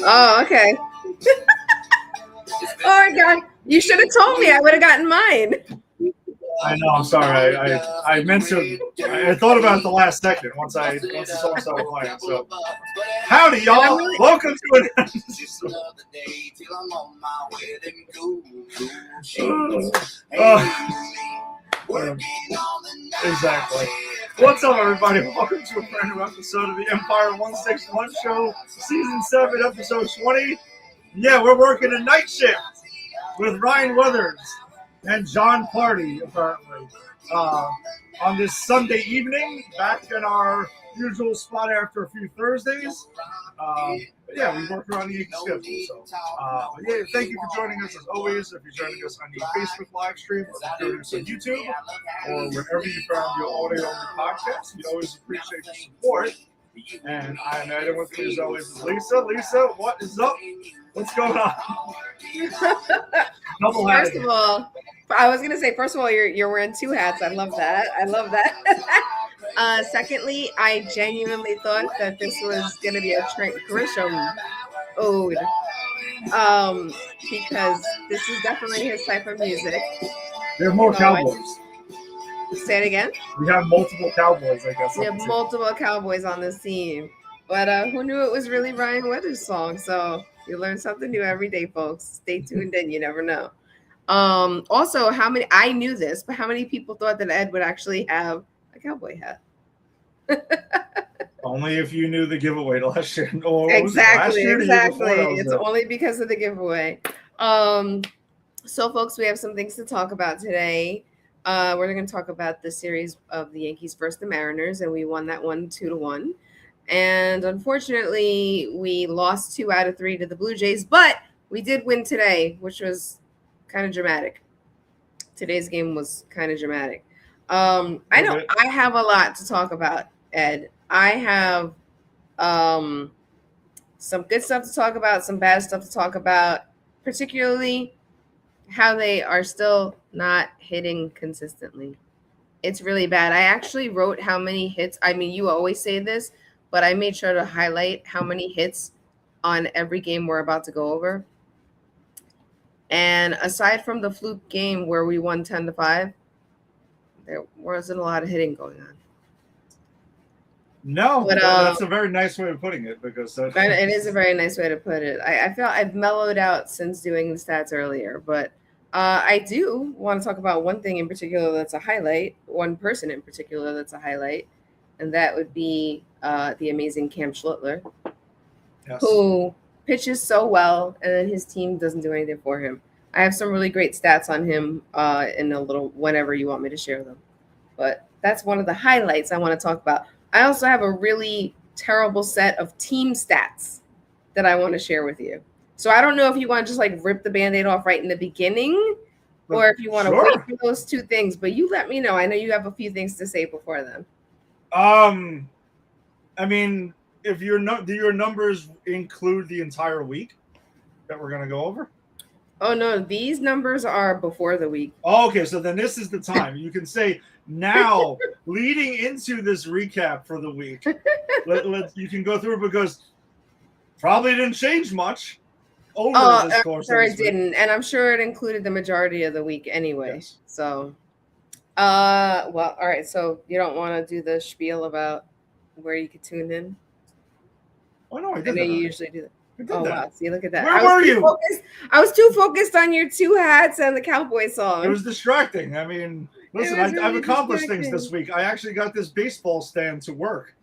Oh, okay. Oh my god! You should have told me. I would have gotten mine. I know. I'm sorry. I meant to. I thought about it the last second once the song started playing. So, howdy, y'all. Really... Welcome to an. Exactly. What's up, everybody? Welcome to a brand new episode of the Empire 161 Show, Season 7, Episode 20. Yeah, we're working a night shift with Ryan Weathers and John Party, apparently, on this Sunday evening, back in our usual spot after a few Thursdays. But yeah, we work around the Yankees schedule. So, yeah, thank you for joining us as always. If you're joining us on the Facebook live stream, or if you're joining us on YouTube, or wherever you found your audio on the podcast, we always appreciate your support. And I'm Adam with me as always is Lisa. Lisa, what is up? What's going on? First of all, I was gonna say, first of all, you're wearing two hats. I love that. Secondly, I genuinely thought that this was gonna be a Trent Grisham ode, because this is definitely his type of music. There are more Cowboys. Say it again. We have multiple Cowboys, I guess. We have multiple Cowboys on this team, but who knew it was really Ryan Weathers' song? So you learn something new every day, folks. Stay tuned in. You never know. Also, I knew this, but how many people thought that Ed would actually have a cowboy hat? Only if you knew the giveaway last year. Exactly. It's only because of the giveaway. So, folks, we have some things to talk about today. We're going to talk about the series of the Yankees versus the Mariners, and we won that one 2-1. And unfortunately, we lost 2 out of 3 to the Blue Jays, but we did win today, which was kind of dramatic. Today's game was kind of dramatic. I know I have a lot to talk about, Ed. I have some good stuff to talk about, some bad stuff to talk about, particularly how they are still not hitting consistently. It's really bad. I actually wrote how many hits. I mean, you always say this, but I made sure to highlight how many hits on every game we're about to go over. And aside from the fluke game where we won 10-5, there wasn't a lot of hitting going on. No, but that's a very nice way of putting it, because it is a very nice way to put it. I feel I've mellowed out since doing the stats earlier, but I do want to talk about one thing in particular that's a highlight, one person in particular that's a highlight, and that would be the amazing Cam Schlittler, yes, who pitches so well, and then his team doesn't do anything for him. I have some really great stats on him in a little whenever you want me to share them. But that's one of the highlights I want to talk about. I also have a really terrible set of team stats that I want to share with you. So I don't know if you want to just like rip the Band-Aid off right in the beginning, or if you want to wait for those two things. But you let me know. I know you have a few things to say before then. I mean, if do your numbers include the entire week that we're going to go over? Oh, no, these numbers are before the week. Oh, okay, so then this is the time. You can say now, leading into this recap for the week, you can go through it, because probably didn't change much over this course. Sure it didn't, and I'm sure it included the majority of the week anyway. Yes. So, well, all right, so you don't want to do the spiel about where you could tune in? Oh, no, I did that. You usually do that. Oh, wow. See, look at that. Where were you? I was too focused on your two hats and the Cowboy song. It was distracting. I mean, listen, I've accomplished things this week. I actually got this baseball stand to work.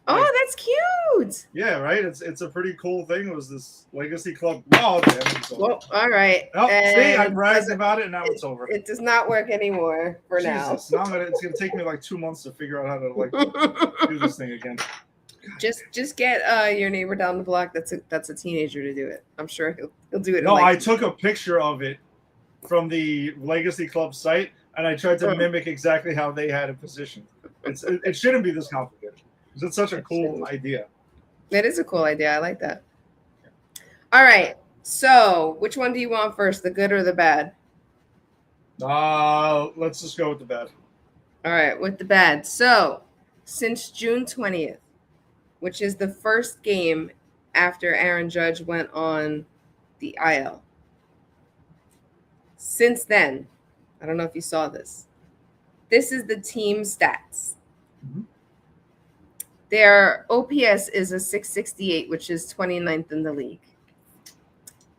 Oh, that's cute. Yeah, right? It's a pretty cool thing. It was this Legacy Club. Oh, damn it. Well, all right. Oh, see, I bragged about it, and now it's over. It does not work anymore for now. It's going to take me like 2 months to figure out how to do this thing again. Just get your neighbor down the block that's a teenager to do it. I'm sure he'll do it. No, I took a picture of it from the Legacy Club site, and I tried to mimic exactly how they had it positioned. It shouldn't be this complicated. It's such a cool idea. It is a cool idea. I like that. All right. So, which one do you want first, the good or the bad? Let's just go with the bad. All right, with the bad. So, since June 20th, which is the first game after Aaron Judge went on the IL. Since then, I don't know if you saw this. This is the team stats. Mhm. Their OPS is a 668, which is 29th in the league.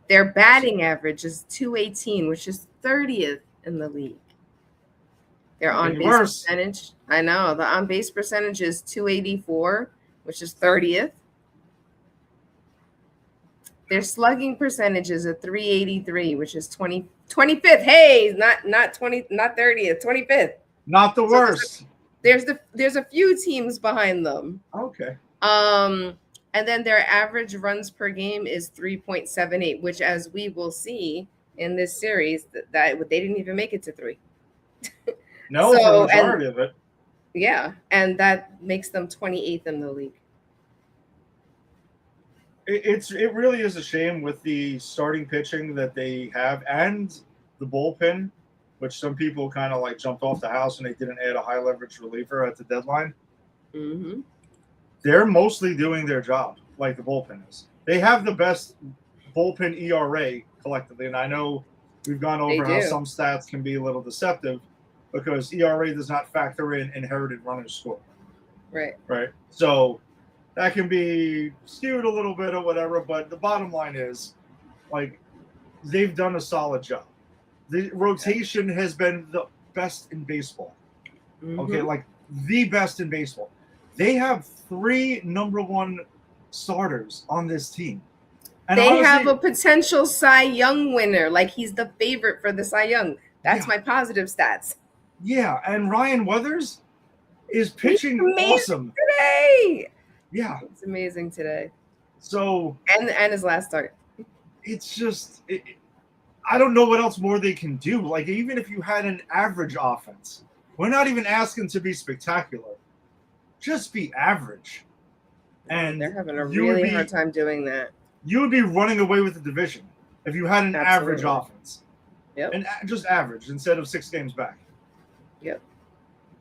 Their batting average is 218, which is 30th in the league. Their on base percentage, I know, the on base percentage is 284, which is 30th. Their slugging percentage is a 383, which is 25th. Hey, not 20, not 30th, 25th. Not the worst. There's a few teams behind them. Okay. And then their average runs per game is 3.78, which, as we will see in this series, that they didn't even make it to 3. No, for the majority of it. Yeah, and that makes them 28th in the league. It really is a shame with the starting pitching that they have and the bullpen, which some people kind of like jumped off the house and they didn't add a high leverage reliever at the deadline. Mm-hmm. They're mostly doing their job, like the bullpen is. They have the best bullpen ERA collectively, and I know we've gone over how some stats can be a little deceptive because ERA does not factor in inherited runners scored. Right. Right. So that can be skewed a little bit or whatever, but the bottom line is, like, they've done a solid job. The rotation has been the best in baseball. Mm-hmm. Okay, like the best in baseball. They have 3 number 1 starters on this team. And they honestly have a potential Cy Young winner. Like, he's the favorite for the Cy Young. That's my positive stats. Yeah, and Ryan Weathers is pitching awesome today. Yeah, it's amazing today. So and his last start. It's just I don't know what else more they can do. Like, even if you had an average offense, we're not even asking to be spectacular. Just be average. And they're having a really hard time doing that. You would be running away with the division if you had an average offense. Yep. And just average instead of 6 games back. Yep.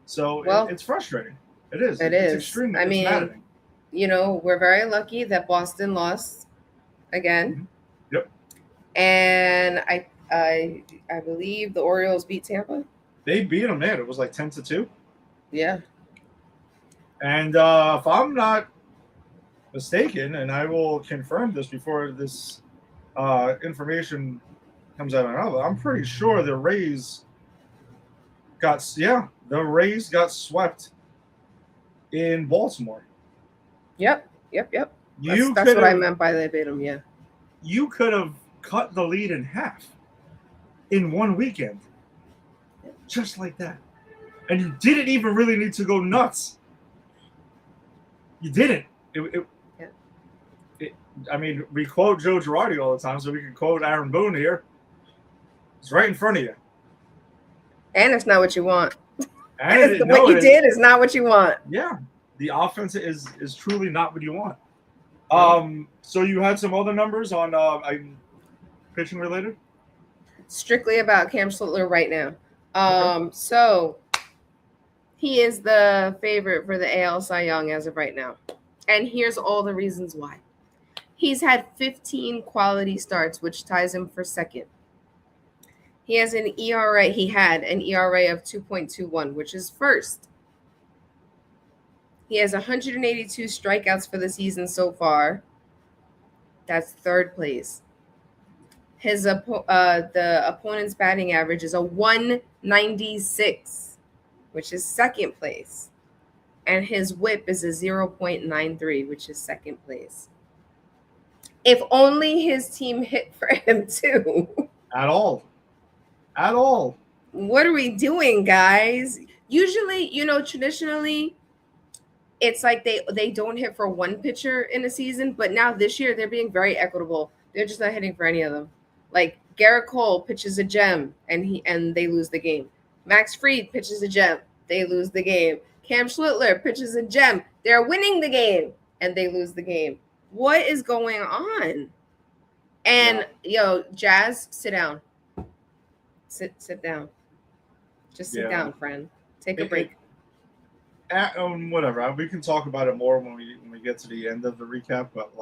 So it's frustrating. It is. It's extremely. I mean, maddening. You know, we're very lucky that Boston lost again. Mm-hmm. Yep. And I believe the Orioles beat Tampa. They beat them, man. It was like 10-2. Yeah. And if I'm not mistaken, and I will confirm this before this information comes out, I'm pretty sure the Rays got swept in Baltimore. Yep. That's what I meant by they beat them. Yeah. You could have cut the lead in half in one weekend, just like that, and you didn't even really need to go nuts. You didn't. I mean, we quote Joe Girardi all the time, so we can quote Aaron Boone here. It's right in front of you. And it's not what you want. What you did is not what you want. Yeah. The offense is truly not what you want. So you had some other numbers on pitching related? Strictly about Cam Schlittler right now. Okay. So he is the favorite for the AL Cy Young as of right now. And here's all the reasons why. He's had 15 quality starts, which ties him for second. He had an ERA of 2.21, which is first. He has 182 strikeouts for the season so far. That's third place. The opponent's batting average is a 196, which is second place. And his whip is a 0.93, which is second place. If only his team hit for him too. At all. What are we doing, guys? Usually, traditionally, it's like they don't hit for one pitcher in a season, but now this year they're being very equitable. They're just not hitting for any of them. Like Garrett Cole pitches a gem and they lose the game. Max Fried pitches a gem, they lose the game. Cam Schlittler pitches a gem, they're winning the game and they lose the game. What is going on? And Jazz, sit down. Sit down. Just sit down, friend. Take a break. Whatever. We can talk about it more when we get to the end of the recap. But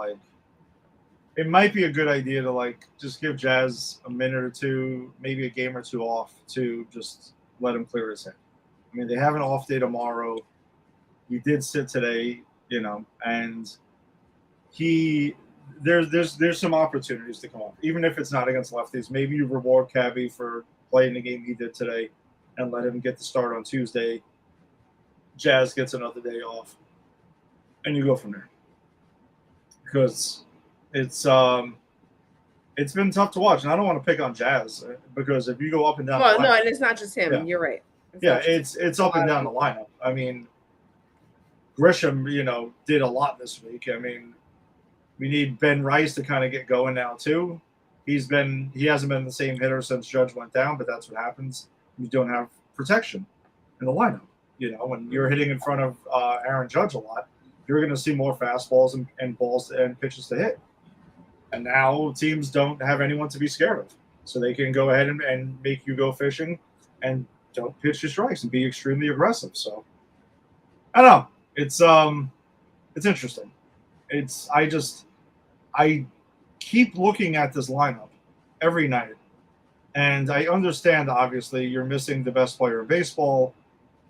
it might be a good idea to like just give Jazz a minute or two, maybe a game or two off to just let him clear his head. I mean, they have an off day tomorrow. He did sit today, and he there's some opportunities to come off, even if it's not against lefties. Maybe you reward Cabby for playing the game he did today, and let him get the start on Tuesday. Jazz gets another day off, and you go from there. Because it's been tough to watch, and I don't want to pick on Jazz because if you go up and down, well, no, and it's not just him. Yeah. You're right. It's up and down the lineup. I mean, Grisham, did a lot this week. I mean, we need Ben Rice to kind of get going now too. He hasn't been the same hitter since Judge went down, but that's what happens. You don't have protection in the lineup. When you're hitting in front of Aaron Judge a lot, you're going to see more fastballs and balls and pitches to hit. And now teams don't have anyone to be scared of. So they can go ahead and make you go fishing and don't pitch your strikes and be extremely aggressive. So I don't know. It's interesting. I keep looking at this lineup every night. And I understand, obviously, you're missing the best player in baseball.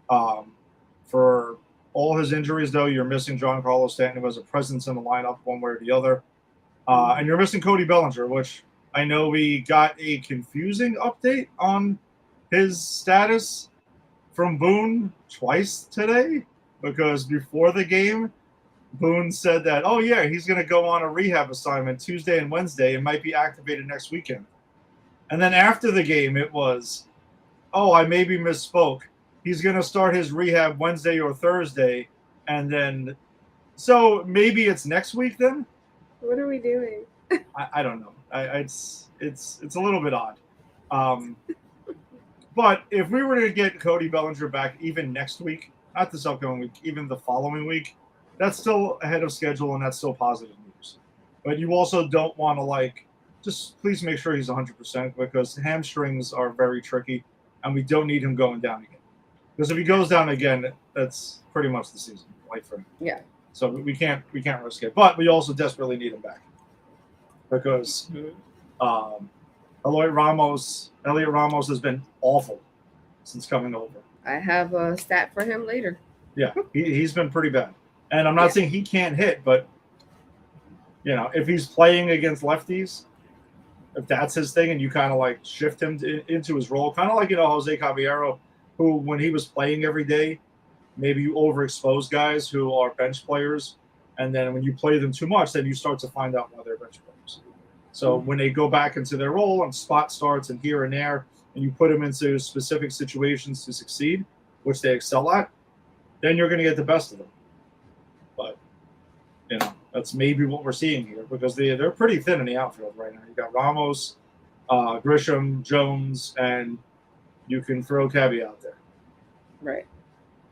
For all his injuries, though, you're missing Giancarlo Stanton, who has a presence in the lineup one way or the other. And you're missing Cody Bellinger, which I know we got a confusing update on his status from Boone twice today, because before the game, Boone said that, oh, yeah, he's going to go on a rehab assignment Tuesday and Wednesday and might be activated next weekend. And then after the game, it was, oh, I maybe misspoke. He's going to start his rehab Wednesday or Thursday. And then, so maybe it's next week then? What are we doing? I don't know. It's a little bit odd. But if we were to get Cody Bellinger back even next week, not this upcoming week, even the following week, that's still ahead of schedule and that's still positive news. But you also don't want to just please make sure he's 100% because hamstrings are very tricky and we don't need him going down again. Because if he goes down again, that's pretty much the season, for him. Yeah. So we can't risk it. But we also desperately need him back. Because Elliot Ramos has been awful since coming over. I have a stat for him later. Yeah, he's been pretty bad. And I'm not saying he can't hit, but, if he's playing against lefties, if that's his thing and you kind of shift him into his role, kind of like, Jose Caballero, who when he was playing every day, maybe you overexpose guys who are bench players. And then when you play them too much, then you start to find out why they're bench players. So when they go back into their role on spot starts and here and there, and you put them into specific situations to succeed, which they excel at, then you're going to get the best of them. But, that's maybe what we're seeing here because they're pretty thin in the outfield right now. You got Ramos, Grisham, Jones, and you can throw Cabby out there. Right.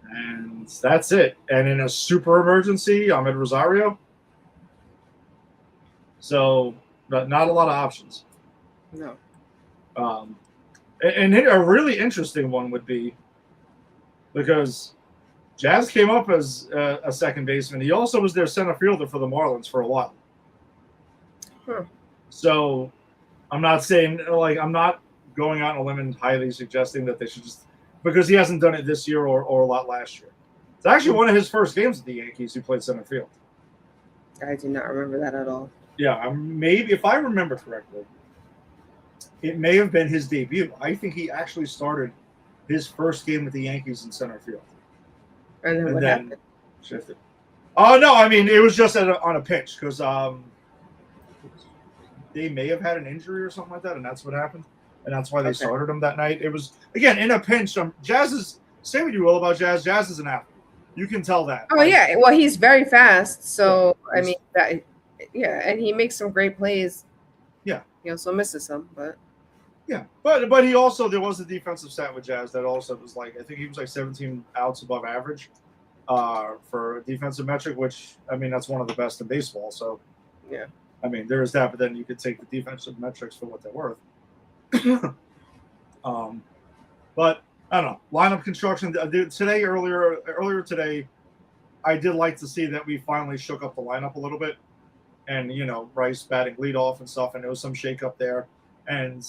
And that's it. And in a super emergency, Ahmed Rosario. So, but not a lot of options. No. And a really interesting one would be because Jazz came up as a second baseman. He also was their center fielder for the Marlins for a while. Huh. So I'm not saying, I'm not going out on a limb and highly suggesting that they should just, because he hasn't done it this year or a lot last year. It's actually one of his first games at the Yankees who played center field. I do not remember that at all. Yeah, maybe, if I remember correctly, it may have been his debut. I think he actually started his first game with the Yankees in center field. And then what happened? Shifted. Oh, no, I mean, it was just on a pitch because they may have had an injury or something like that, and that's what happened. And that's why they started him that night. It was, again, in a pinch. Jazz is, say what you will about Jazz. Jazz is an athlete. You can tell that. Oh, yeah. Well, he's very fast. So, yeah, I mean, and he makes some great plays. Yeah. He also misses some, but. Yeah. But he also, there was a defensive stat with Jazz that also was I think he was 17 outs above average for a defensive metric, which, I mean, that's one of the best in baseball. So, yeah. I mean, there is that, but then you could take the defensive metrics for what they're worth. But I don't know. Lineup construction today, earlier today, I did like to see that we finally shook up the lineup a little bit. and Rice batting leadoff and stuff, and there was some shakeup there, and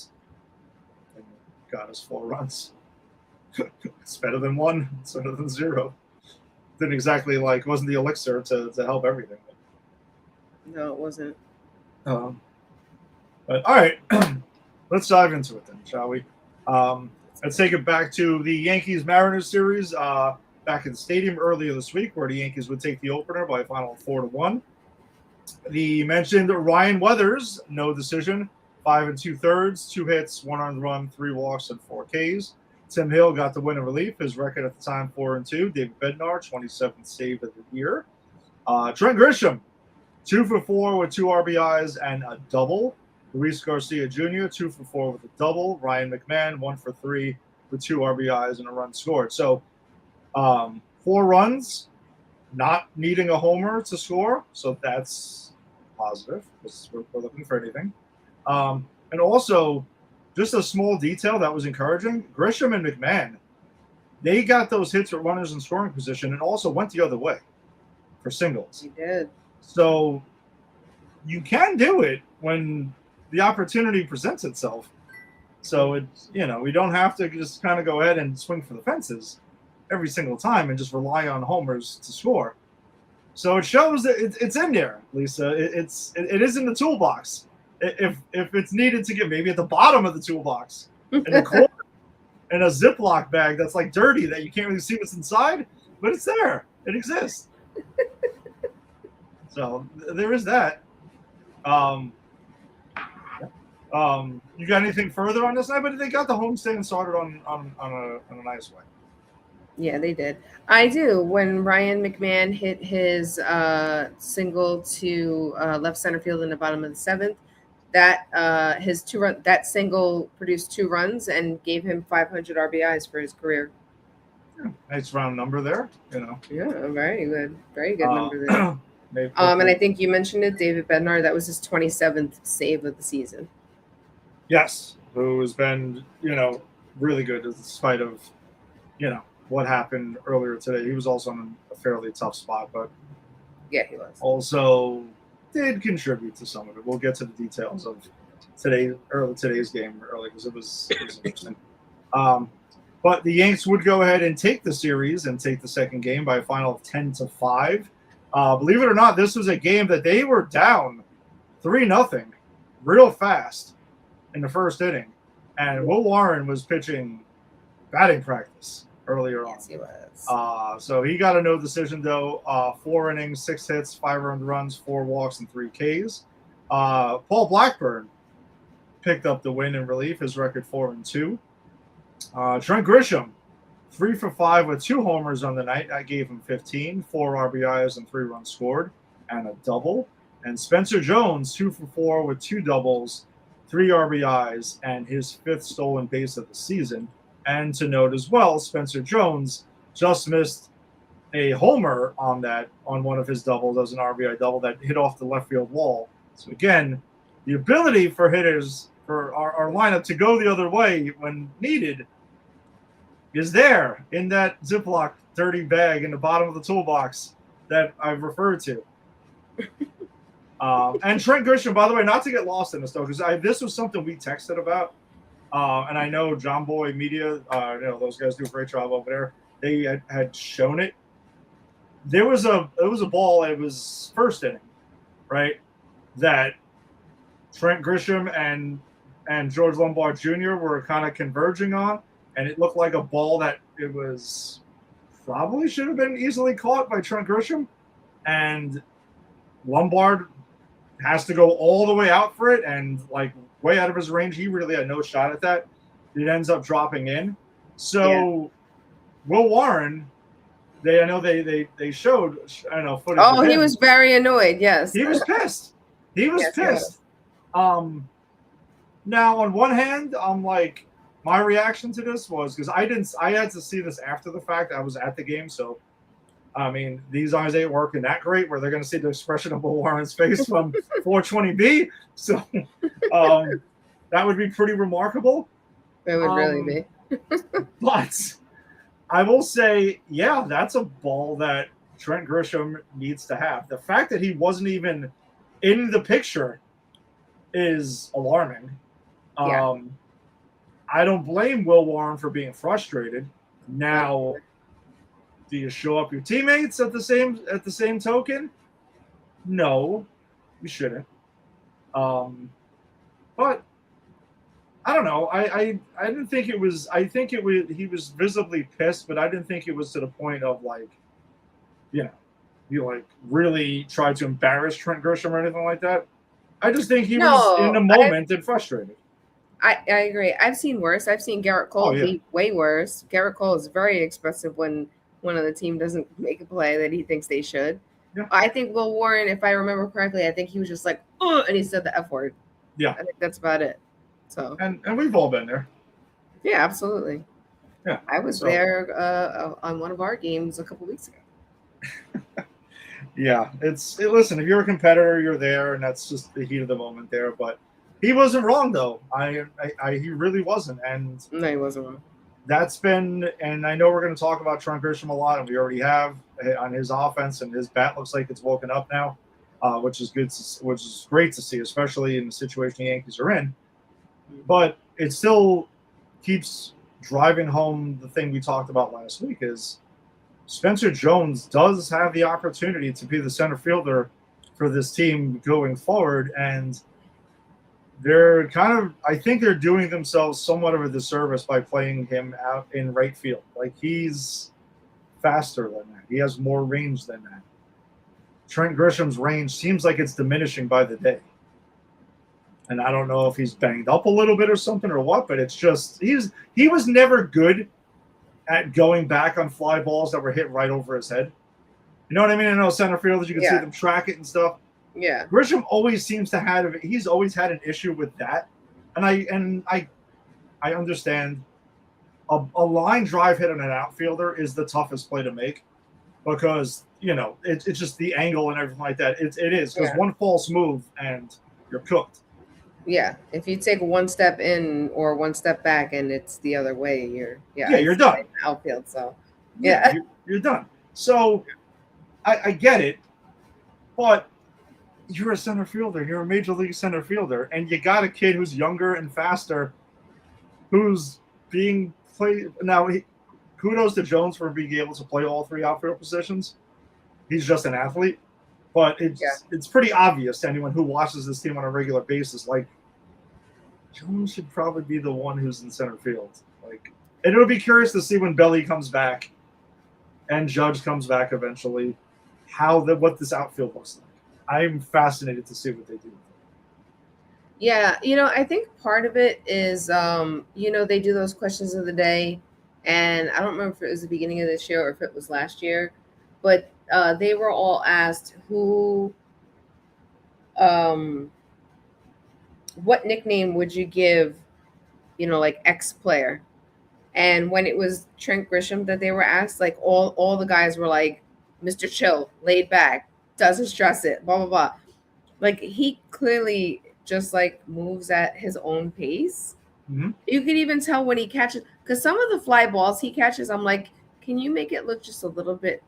got us 4 runs. It's better than 1. It's better than 0. Didn't exactly wasn't the elixir to help everything. No, it wasn't. But all right, let's dive into it then, shall we? Let's take it back to the Yankees-Mariners series back in the stadium earlier this week, where the Yankees would take the opener by a final of 4-1. The mentioned Ryan Weathers, no decision, 5 2/3, 2 hits, 1 earned run, 3 walks, and 4 Ks. Tim Hill got the win in relief. His record at the time 4-2. David Bednar, 27th save of the year. Trent Grisham, 2 for 4 with 2 RBIs and a double. Luis Garcia Jr., 2 for 4 with a double. Ryan McMahon, 1 for 3 with 2 RBIs and a run scored. So 4 runs, not needing a homer to score. So that's positive because we're looking for anything. And also, just a small detail that was encouraging, Grisham and McMahon, they got those hits with runners in scoring position and also went the other way for singles. He did. So you can do it when the opportunity presents itself. So it's, we don't have to just kind of go ahead and swing for the fences every single time and just rely on homers to score. So it shows that it's in there, Lisa. It is in the toolbox. If it's needed to get maybe at the bottom of the toolbox in the corner in a Ziploc bag that's dirty that you can't really see what's inside, but it's there. It exists. So there is that. You got anything further on this night? But they got the homestand started on a nice way. Yeah, they did. I do. When Ryan McMahon hit his single to left center field in the bottom of the 7th, that his that single produced 2 runs and gave him 500 RBIs for his career. Yeah, nice round number there. Yeah, very good number there. And I think you mentioned it, David Bednar. That was his 27th save of the season. Yes, who has been really good despite of what happened earlier today. He was also in a fairly tough spot, but yeah, he was. Also did contribute to some of it. We'll get to the details of today's game early because it was interesting. But the Yanks would go ahead and take the series and take the second game by a final of 10-5. Believe it or not, this was a game that they were down 3-0 real fast in the first inning, and Will Warren was pitching batting practice earlier on. Yes, he was. So he got a no decision, though. 4 innings, 6 hits, 5 earned runs, 4 walks, and 3 Ks. Paul Blackburn picked up the win in relief. His record 4-2. Trent Grisham, 3 for 5 with 2 homers on the night. That gave him 15, 4 RBIs and 3 runs scored, and a double. And Spencer Jones, 2 for 4 with 2 doubles, 3 RBIs, and his 5th stolen base of the season. And to note as well, Spencer Jones just missed a homer on one of his doubles as an RBI double that hit off the left field wall. So again, the ability for hitters for our lineup to go the other way when needed is there in that Ziploc dirty bag in the bottom of the toolbox that I've referred to. And Trent Grisham, by the way, not to get lost in this though, because this was something we texted about. And I know John Boy Media, those guys do a great job over there. They had shown it. It was a ball. It was first inning, right? That Trent Grisham and George Lombard Jr. were kind of converging on, and it looked like a ball that it was probably should have been easily caught by Trent Grisham, and Lombard has to go all the way out for it, and way out of his range. He really had no shot at that. It ends up dropping in. So Will Warren, they showed footage. Oh, he was very annoyed. Yes, he was pissed. He was pissed. Now on one hand, I'm like, my reaction to this was because I had to see this after the fact. I was at the game, so I mean, these eyes ain't working that great where they're going to see the expression of Will Warren's face from 420B. So that would be pretty remarkable. It would really be. But I will say, that's a ball that Trent Grisham needs to have. The fact that he wasn't even in the picture is alarming. Yeah. I don't blame Will Warren for being frustrated. No. Now, do you show up your teammates at the same token? No, you shouldn't. But I don't know. I didn't think it was. I think it was. He was visibly pissed, but I didn't think it was to the point of like, you know, you like really tried to embarrass Trent Grisham or anything like that. I just think he was in the No, moment and frustrated. I agree. I've seen worse. I've seen Garrett Oh Cole yeah, be way worse. Garrett Cole is very expressive when one of the team doesn't make a play that he thinks they should. yeah, I think Will Warren, if I remember correctly, I think he was just like, and he said the F word. yeah. I think that's about it. So And we've all been there. yeah, absolutely. Yeah, I was so, there on one of our games a couple weeks ago. Yeah, listen. If you're a competitor, you're there, and that's just the heat of the moment there. But he wasn't wrong though. He really wasn't, and No, he wasn't wrong. that's been. And I know we're going to talk about Trent Grisham a lot, and we already have on his offense, and his bat looks like it's woken up now, which is good. Which is great to see, especially in the situation the Yankees are in. But it still keeps driving home the thing we talked about last week is Spencer Jones does have the opportunity to be the center fielder for this team going forward, and they're kind of, I think they're doing themselves somewhat of a disservice by playing him out in right field. Like, he's faster than that. He has more range than that. Trent Grisham's range seems like it's diminishing by the day. And I don't know if he's banged up a little bit or something or what, but it's just he was never good at going back on fly balls that were hit right over his head. You know what I mean? I know center fielders, you can see them track it and stuff. Yeah. Grisham always seems to have, he's always had an issue with that. And I understand a line drive hit on an outfielder is the toughest play to make because, you know, it's just the angle and everything like that. It is because one false move and you're cooked. Yeah, if you take one step in or one step back and it's the other way, you're done. Outfield, so you're done. So I get it, but you're a center fielder. You're a major league center fielder, and you got a kid who's younger and faster, who's being played now. Kudos to Jones for being able to play all three outfield positions. He's just an athlete. But it's pretty obvious to anyone who watches this team on a regular basis. Like, Jones should probably be the one who's in center field. Like, and it'll be curious to see when Belly comes back and Judge comes back eventually, what this outfield looks like. I'm fascinated to see what they do. Yeah, I think part of it is, they do those questions of the day, and I don't remember if it was the beginning of this year or if it was last year, but they were all asked what nickname would you give, like X player? And when it was Trent Grisham that they were asked, like all the guys were like, Mr. Chill, laid back, doesn't stress it, blah, blah, blah. Like, he clearly just like moves at his own pace. Mm-hmm. You can even tell when he catches, because some of the fly balls he catches, I'm like, can you make it look just a little bit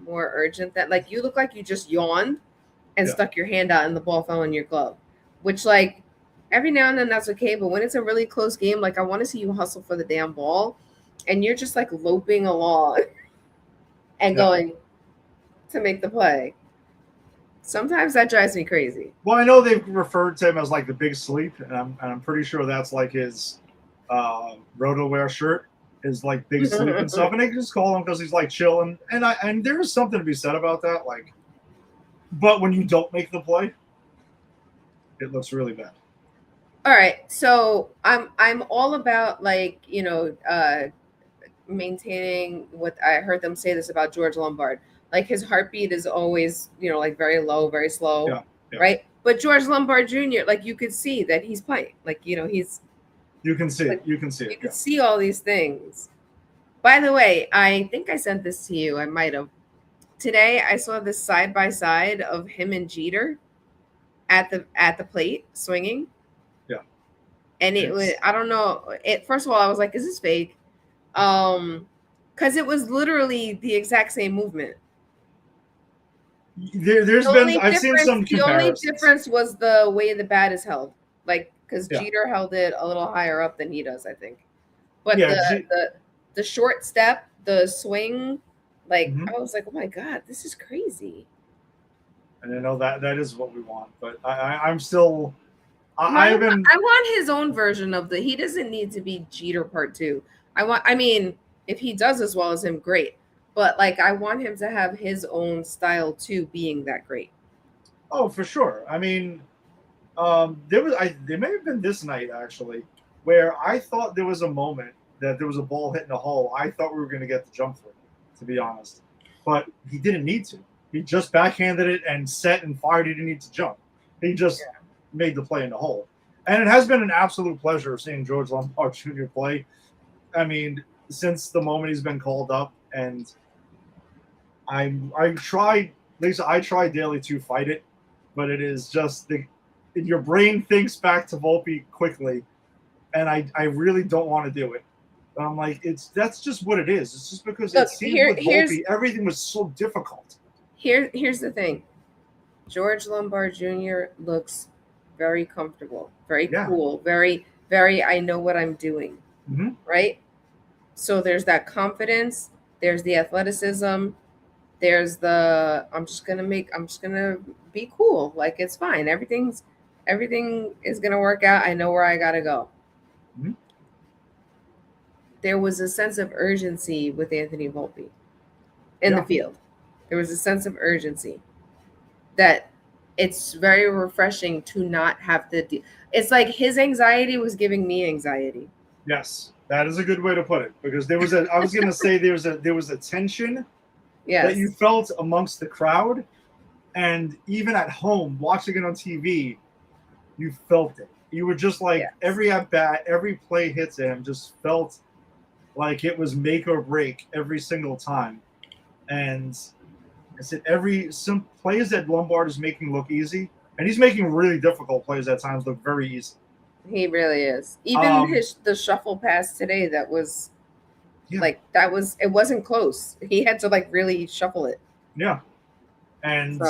more urgent? That, like, you look like you just yawned and stuck your hand out and the ball fell in your glove, which, like, every now and then that's okay, but when it's a really close game, like, I want to see you hustle for the damn ball, and you're just like loping along and going to make the play. Sometimes that drives me crazy. Well, I know they've referred to him as like the big sleep, and I'm pretty sure that's like his RotoWare shirt is like big sleep and stuff, and they just call him because he's like chilling, and there is something to be said about that. Like, but when you don't make the play, it looks really bad. All right, so I'm all about, like, maintaining what I heard them say this about George Lombard. Like, his heartbeat is always, like, very low, very slow, right? But George Lombard Jr., like, you could see that he's playing. Like, he's... You can see like, it. You can see it. You can see all these things. By the way, I think I sent this to you. I might have. Today, I saw this side-by-side of him and Jeter at the plate swinging. Yeah. And it was, I don't know. First of all, I was like, is this fake? Because it was literally the exact same movement. I've seen some The only comparisons. difference was the way the bat is held, like because Yeah. Jeter held it a little higher up than he does, I think. But Yeah, the short step, the swing, like Mhm. I was like, oh my god, this is crazy. And I know that is what we want, but I'm still My, I've been I want his own version of the. He doesn't need to be Jeter part two. I mean, if he does as well as him, great. But like, I want him to have his own style too, being that great. oh for sure. I mean, there may have been this night actually where I thought there was a moment that there was a ball hitting a hole. I thought we were going to get the jump through, to be honest, but he didn't need to. He just backhanded it and set and fired. He didn't need to jump. He just made the play in the hole. And it has been an absolute pleasure seeing George Lombard Jr. play. I mean, since the moment he's been called up, and I tried, Lisa, I try daily to fight it, but it is just your brain thinks back to Volpe quickly, and I really don't want to do it. But I'm like, that's just what it is. It's just because Look, it seemed with Volpe everything was so difficult. Here's the thing. George Lombard Jr. looks very comfortable, very cool, very, very, I know what I'm doing. Mm-hmm. Right? So there's that confidence, there's the athleticism, there's the I'm just gonna be cool. Like it's fine. Everything is gonna work out. I know where I gotta go. Mm-hmm. There was a sense of urgency with Anthony Volpe in the field. There was a sense of urgency that it's very refreshing to not have to it's like his anxiety was giving me anxiety. Yes, that is a good way to put it, because I was going to say there was a tension that you felt amongst the crowd, and even at home watching it on TV, you felt it. You were just like every at bat, every play hits him just felt like it was make or break every single time. And I said some plays that Lombard is making look easy, and he's making really difficult plays at times look very easy. He really is. Even the shuffle pass today, that was like it wasn't close. He had to like really shuffle it. Yeah, and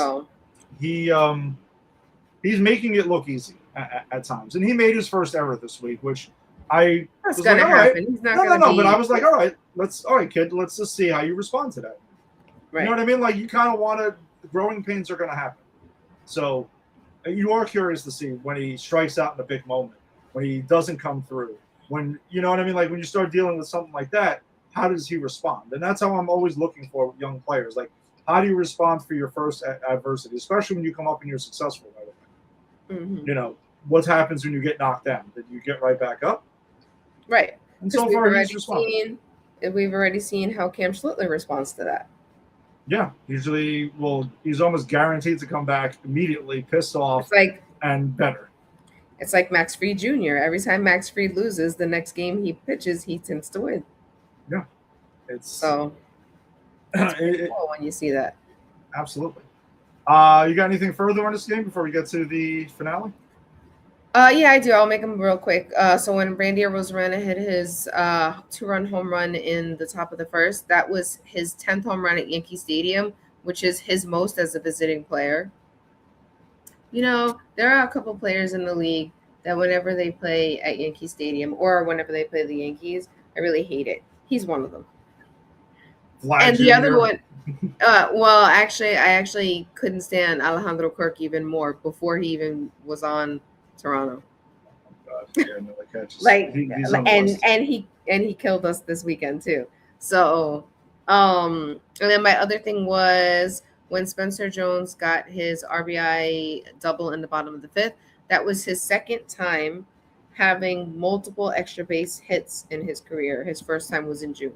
he's making it look easy at times, and he made his first error this week, which I was gonna happen. Right. He's not gonna be... but I was like, all right, kid, let's just see how you respond to that. Right. You know what I mean? Like, you kind of want to. Growing pains are going to happen, so you are curious to see when he strikes out in a big moment, when he doesn't come through, when you know what I mean. Like when you start dealing with something like that, how does he respond? And that's how I'm always looking for with young players. Like, how do you respond for your first adversity, especially when you come up and you're successful right away? Mm-hmm. You know, what happens when you get knocked down? Did you get right back up? Right. And so far, he's responded. We've already seen how Cam Schlittler responds to that. Yeah, usually, he's almost guaranteed to come back immediately, pissed off, and better. It's like Max Fried Jr. Every time Max Fried loses, the next game he pitches, he tends to win. Yeah, it's cool when you see that. Absolutely. You got anything further on this game before we get to the finale? Yeah, I do. I'll make them real quick. So when Randy Arozarena hit his 2-run home run in the top of the first, that was his 10th home run at Yankee Stadium, which is his most as a visiting player. You know, there are a couple players in the league that whenever they play at Yankee Stadium or whenever they play the Yankees, I really hate it. He's one of them. And the other one, well, actually, I actually couldn't stand Alejandro Kirk even more before he even was on Toronto. Oh God, yeah, no, like he killed us this weekend too. So and then my other thing was when Spencer Jones got his RBI double in the bottom of the fifth. That was his second time having multiple extra base hits in his career. His first time was in June.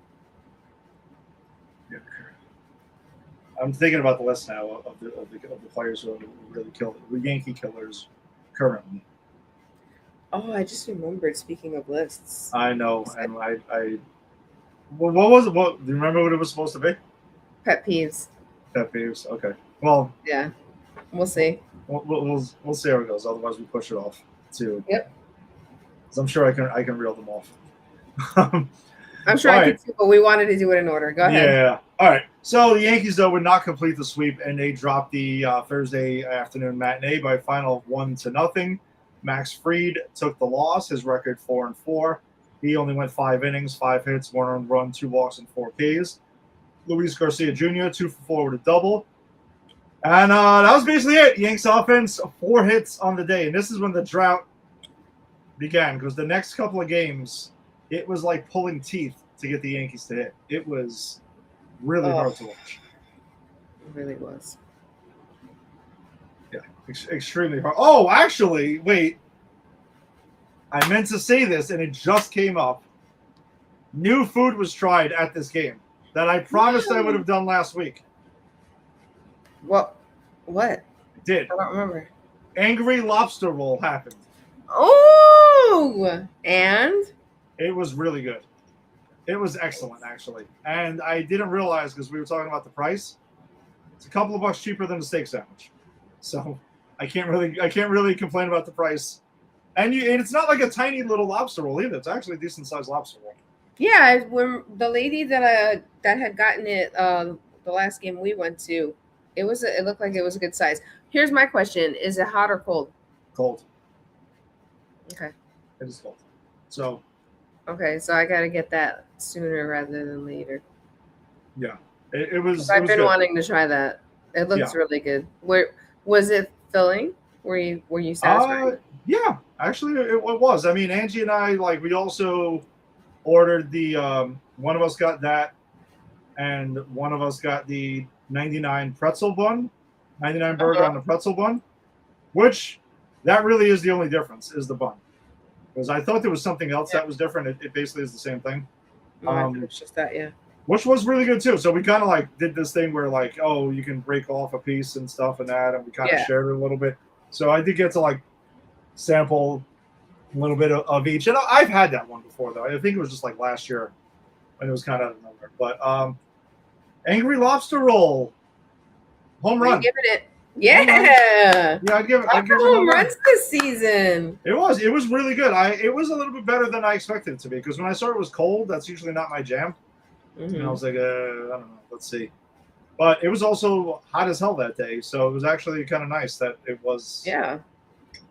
Yeah. I'm thinking about the list now of the players who have really killed the Yankee killers currently. Oh, I just remembered. Speaking of lists, I know, and I what was it? What do you remember? What it was supposed to be? Pet peeves. Pet peeves. Okay. Well. Yeah. We'll see. We'll see how it goes. Otherwise, we push it off too. Yep. Because I'm sure I can reel them off. I'm sure All I right. could too, but we wanted to do it in order. Go ahead. Yeah. All right. So the Yankees, though, would not complete the sweep, and they dropped the Thursday afternoon matinee by a final of 1-0. Max Fried took the loss. His record 4-4. He only went 5 innings, 5 hits, 1 earned run, 2 walks, and 4 Ks. Luis Garcia Jr. 2 for 4 with a double. And that was basically it. Yanks offense, 4 hits on the day. And this is when the drought began, because the next couple of games, it was like pulling teeth to get the Yankees to hit. It was really hard to watch. It really was. Yeah, extremely hard. Oh, actually, wait. I meant to say this, and it just came up. New food was tried at this game that I promised I would have done last week. What? It did. I don't remember. Angry lobster roll happened. Oh, and it was really good. It was excellent, actually. And I didn't realize, because we were talking about the price, it's a couple of bucks cheaper than a steak sandwich. So I can't really complain about the price. And it's not like a tiny little lobster roll either. It's actually a decent sized lobster roll. Yeah, when the lady that had gotten it the last game we went to, it looked like it was a good size. Here's my question: is it hot or cold? Cold. Okay. It is cold. So. Okay, so I gotta get that sooner rather than later. Yeah, it was. I've been good. wanting to try that. It looks really good. Where was it filling? Were you satisfied? Yeah, actually, it was. I mean, Angie and I we also ordered the one of us got that, and one of us got the 99 pretzel bun, 99 burger on the pretzel bun, which that really is the only difference is the bun. Because I thought there was something else that was different. It basically is the same thing. It's just that, yeah. Which was really good too. So we kind of did this thing where you can break off a piece and stuff and that, and we kind of shared it a little bit. So I did get to sample a little bit of each. And I've had that one before though. I think it was just last year when it was kind of out of nowhere. But Angry Lobster Roll, home run. Giving it. Yeah, I'd give it. home runs this season. It was really good. It was a little bit better than I expected it to be, because when I saw it was cold, that's usually not my jam. Mm-hmm. And I was like, I don't know, let's see. But it was also hot as hell that day, so it was actually kind of nice that it was. Yeah,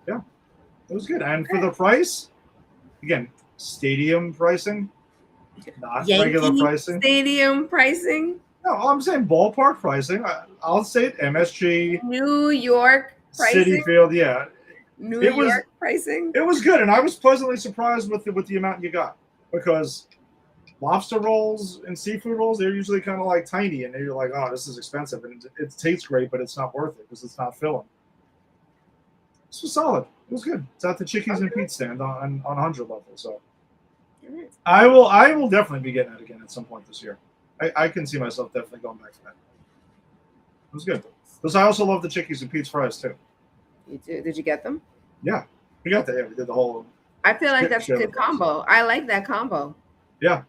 it was good. And for the price, again, stadium pricing, not regular pricing. Stadium pricing. No, I'm saying ballpark pricing. I'll say it, MSG. New York pricing. Citi Field, yeah. New York pricing. It was good, and I was pleasantly surprised with the amount you got, because lobster rolls and seafood rolls, they're usually kind of tiny, and you're like, oh, this is expensive, and it tastes great, but it's not worth it because it's not filling. This was solid. It was good. It's at the Chickies and Pete stand on 100 level. So I will definitely be getting it again at some point this year. I can see myself definitely going back to that. It was good. Because I also love the Chickies and Pete's fries too. You do? Did you get them? Yeah, we got that. Yeah, we did the whole. I feel like that's a good combo. I like that combo. Yeah.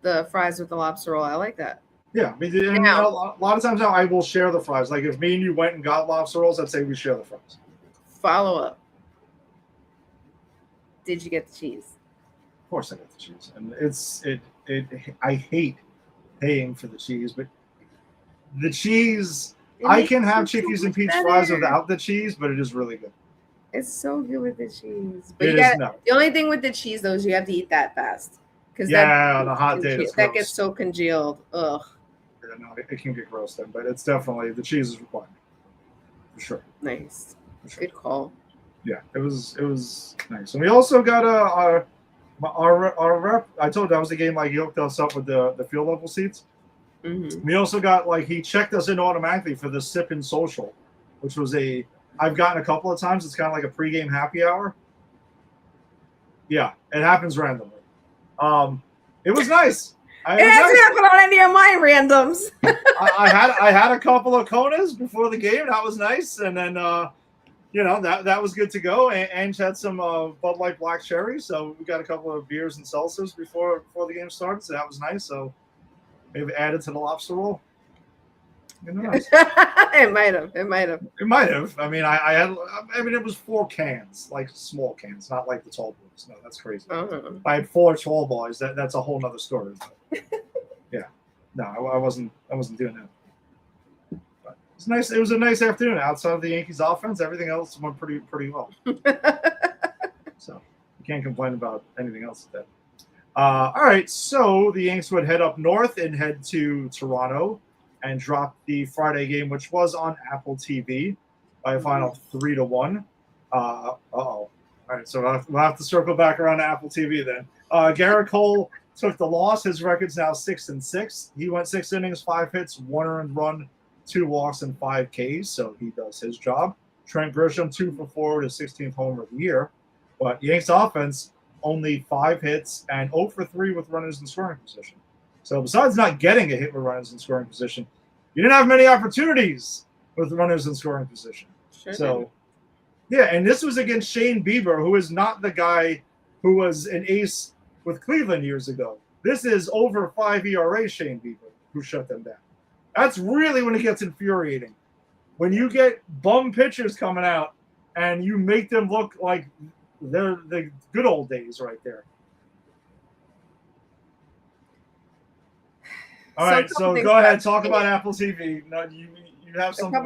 The fries with the lobster roll. I like that. Yeah, and a lot of times now I will share the fries. Like if me and you went and got lobster rolls, I'd say we share the fries. Follow up. Did you get the cheese? Of course I got the cheese, and I hate paying for the cheese, but the cheese I can have Chickies and Pete's fries without the cheese, but it is really good. It's so good with the cheese. But the only thing with the cheese though is you have to eat that fast. On a hot day that gets so congealed. Ugh. Yeah, no, it can get gross then, but it's definitely the cheese is required. For sure. Nice. Sure. Good call. Yeah, it was nice. And we also got our rep. I told you that was the game he hooked us up with the field level seats. Mm-hmm. We also got he checked us in automatically for the Sip and Social, which was I've gotten a couple of times. It's kind of like a pregame happy hour. Yeah, it happens randomly. It was nice. It hasn't happened on any of my randoms. I had a couple of Konas before the game. That was nice, and then that was good to go. And had some Bud Light Black Cherry, so we got a couple of beers and seltzers before the game started. So that was nice. So maybe added to the lobster roll. You know, It might have. It might have. it might have. I mean, I had. I mean, it was 4 cans, like small cans, not like the tall boys. No, that's crazy. Uh-huh. I had 4 tall boys. That's a whole nother story. Yeah, no, I wasn't doing that. But it's nice. It was a nice afternoon outside of the Yankees offense. Everything else went pretty well. So you can't complain about anything else today. All right, so the Yanks would head up north and head to Toronto and drop the Friday game, which was on Apple TV, by a final 3-1. All right, so we'll have to circle back around to Apple TV then. Garrett Cole took the loss. His record's now 6-6. He went 6 innings, 5 hits, 1 earned run, 2 walks, and 5 Ks. So he does his job. Trent Grisham 2 for 4 to 16th homer of the year. But Yanks offense only 5 hits and 0 for 3 with runners in scoring position. So besides not getting a hit with runners in scoring position, you didn't have many opportunities with runners in scoring position. Sure So, yeah, and this was against Shane Bieber, who is not the guy who was an ace with Cleveland years ago. This is over 5 ERA Shane Bieber who shut them down. That's really when it gets infuriating. When you get bum pitchers coming out and you make them look like they're the good old days right there. All right, so go ahead, talk about Apple TV. No, you have something. A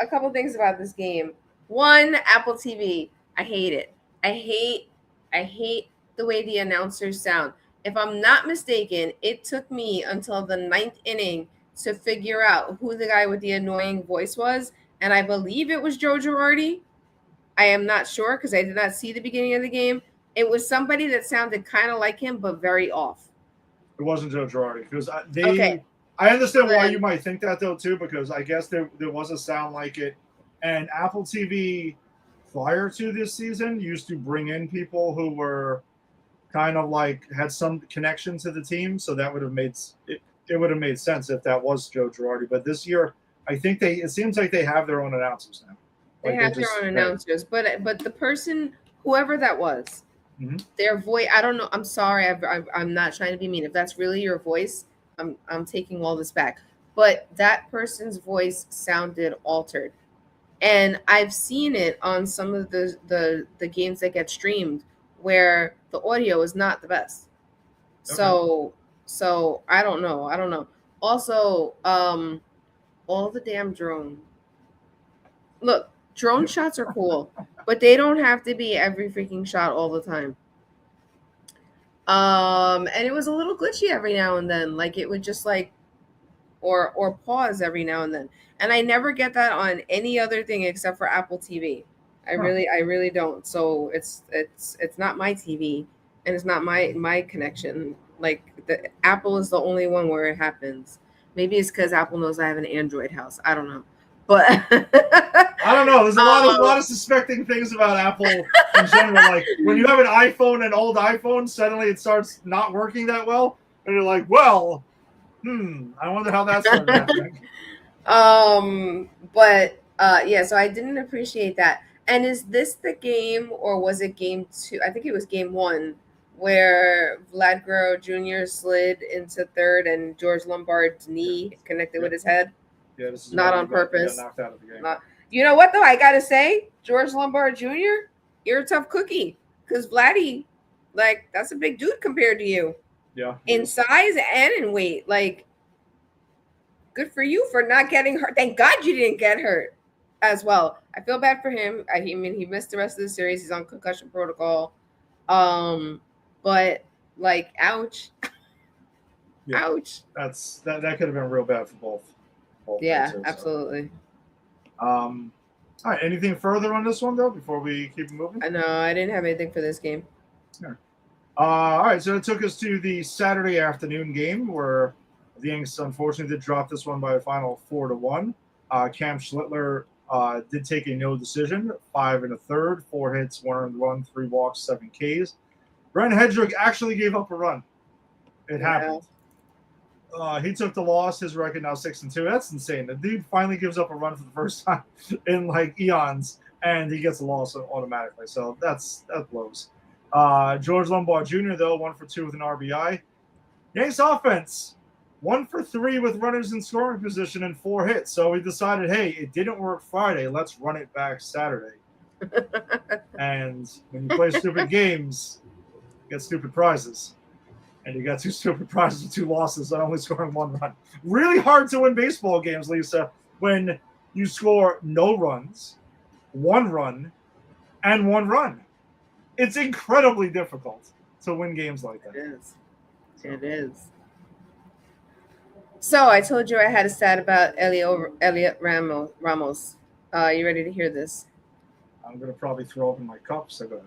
couple things about this game. One, Apple TV. I hate it. I hate the way the announcers sound. If I'm not mistaken, it took me until the 9th inning to figure out who the guy with the annoying voice was, and I believe it was Joe Girardi. I am not sure because I did not see the beginning of the game. It was somebody that sounded kind of like him, but very off. It wasn't Joe Girardi because I understand why you might think that though too, because I guess there was a sound like it, and Apple TV prior to this season used to bring in people who were kind of like had some connection to the team, so that would have made it. It would have made sense if that was Joe Girardi. But this year, I think it seems like they have their own announcers now. They have their own announcers, but the person, whoever that was, their voice, I don't know. I'm sorry. I'm not trying to be mean. If that's really your voice, I'm taking all this back. But that person's voice sounded altered. And I've seen it on some of the games that get streamed where the audio is not the best. Okay. So I don't know. Also, all the damn drone. Look, drone shots are cool, but they don't have to be every freaking shot all the time. And it was a little glitchy every now and then. Like it would just like or pause every now and then. And I never get that on any other thing except for Apple TV. I really don't. So it's not my TV and it's not my connection. Like the Apple is the only one where it happens. Maybe it's because Apple knows I have an Android house. I don't know. But I don't know. There's a lot of suspecting things about Apple in general. Like when you have an iPhone, an old iPhone, suddenly it starts not working that well, and you're like, well, I wonder how that's going to happen. But yeah, so I didn't appreciate that. And is this the game, or was it game 2? I think it was game 1, where Vlad Guerrero Jr. slid into third and George Lombard's knee connected with his head. Yeah, this is not on purpose. Knocked out of the game. You know what though? I gotta say, George Lombard Jr., you're a tough cookie. Because Vladdy, like, that's a big dude compared to you. Yeah. In size and in weight. Like, good for you for not getting hurt. Thank God you didn't get hurt as well. I feel bad for him. I mean, he missed the rest of the series. He's on concussion protocol. But like, ouch. Yeah. Ouch. That could have been real bad for both. Yeah, absolutely. All right. Anything further on this one though before we keep moving? No, I didn't have anything for this game. Sure. All right. So it took us to the Saturday afternoon game where the Yanks unfortunately did drop this one by a final 4-1. Cam Schlittler did take a no decision, 5 1/3, 4 hits, 1 earned run, 3 walks, 7 Ks. Brent Hedrick actually gave up a run. It happened. He took the loss. His record now 6-2. That's insane. The dude finally gives up a run for the first time in like eons, and he gets a loss automatically. So that blows. George Lombard Jr. though 1 for 2 with an RBI. Yanks offense 1 for 3 with runners in scoring position and 4 hits. So we decided, hey, it didn't work Friday. Let's run it back Saturday. And when you play stupid games, you get stupid prizes. And you got 2 stupid prizes with 2 losses and only scoring 1 run. Really hard to win baseball games, Lisa, when you score no runs, 1 run, and 1 run. It's incredibly difficult to win games like that. It is. It is. So I told you I had a stat about Elliot Ramos. You ready to hear this? I'm going to probably throw up in my cup, so go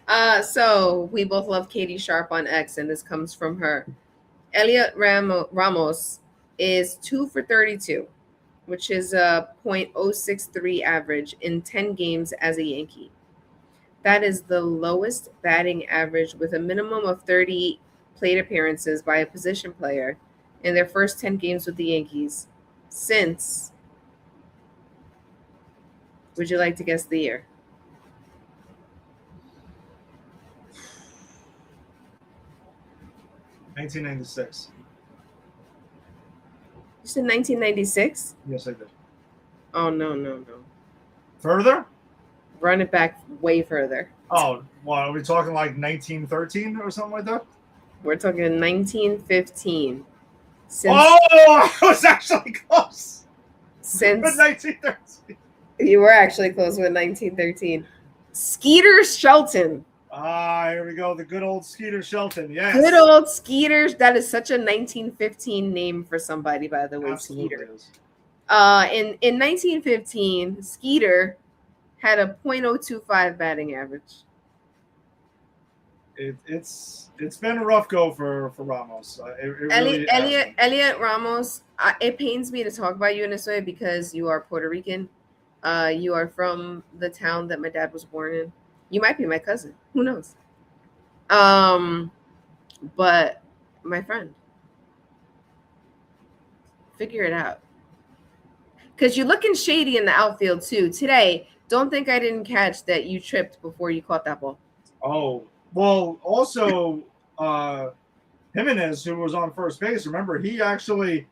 ahead. So we both love Katie Sharp on X, and this comes from her. Elliot Ramos is 2 for 32, which is a .063 average in 10 games as a Yankee. That is the lowest batting average with a minimum of 30 plate appearances by a position player in their first 10 games with the Yankees since, would you like to guess the year? $1996. You said 1996? Yes, I did. Oh, no. Further? Run it back way further. Oh, well, are we talking like 1913 or something like that? We're talking 1915. I was actually close. Since with 1913. You were actually close with 1913. Skeeter Shelton. Here we go. The good old Skeeter Shelton. Yes. Good old Skeeter. That is such a 1915 name for somebody, by the way. Absolutely Skeeter. Is. In 1915, Skeeter had a .025 batting average. It's been a rough go for Ramos. Elliot Ramos. It pains me to talk about you in this way because you are Puerto Rican. You are from the town that my dad was born in. You might be my cousin. Who knows? But my friend, figure it out. Because you're looking shady in the outfield too. Today, don't think I didn't catch that you tripped before you caught that ball. Oh, well, also, Jimenez, who was on first base, remember, he actually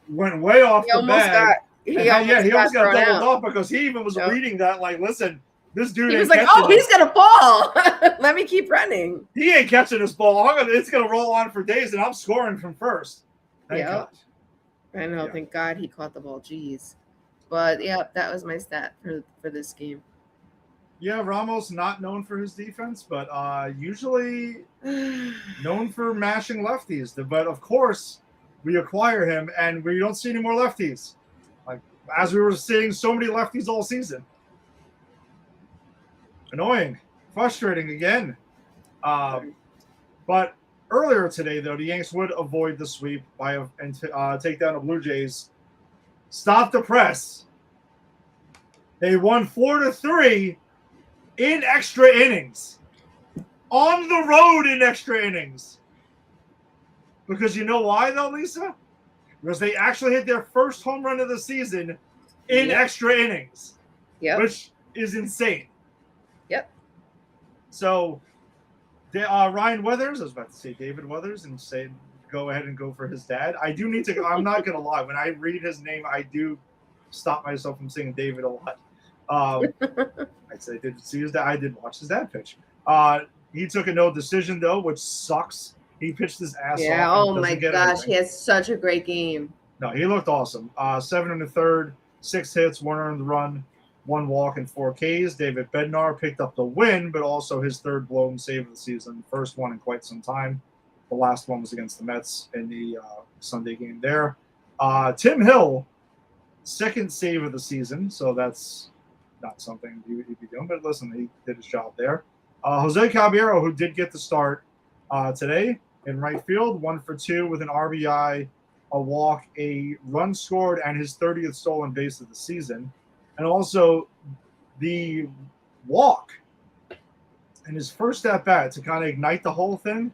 went way off the bag. He almost got doubled off because he even was reading that, like, listen, this dude. He was like, "Oh, he's gonna fall. Let me keep running." He ain't catching this ball. It's gonna roll on for days, and I'm scoring from first. Thank God. I know. Yeah. Thank God he caught the ball. Jeez. But yeah, that was my stat for this game. Yeah, Ramos not known for his defense, but usually known for mashing lefties. But of course, we acquire him, and we don't see any more lefties. Like as we were seeing so many lefties all season. Annoying, frustrating again. But earlier today, though, the Yanks would avoid the sweep and take down the Blue Jays. Stop the press. They won 4-3 in extra innings. On the road in extra innings. Because you know why, though, Lisa? Because they actually hit their first home run of the season in extra innings. Which is insane. So, Ryan Weathers, I was about to say David Weathers and say go ahead and go for his dad. I do need to, I'm not going to lie. When I read his name, I do stop myself from saying David a lot. I'd say, did see his dad? I did watch his dad pitch. He took a no decision, though, which sucks. He pitched his ass off. Yeah, oh my gosh. He has such a great game. No, he looked awesome. 7 1/3, 6 hits, 1 earned run. 1 walk and 4 Ks. David Bednar picked up the win, but also his 3rd blown save of the season. First one in quite some time. The last one was against the Mets in the Sunday game there. Tim Hill, 2nd save of the season, so that's not something he'd be doing. But listen, he did his job there. Jose Caballero, who did get the start today in right field, 1 for 2 with an RBI, a walk, a run scored, and his 30th stolen base of the season. And also the walk in his first at bat to kind of ignite the whole thing.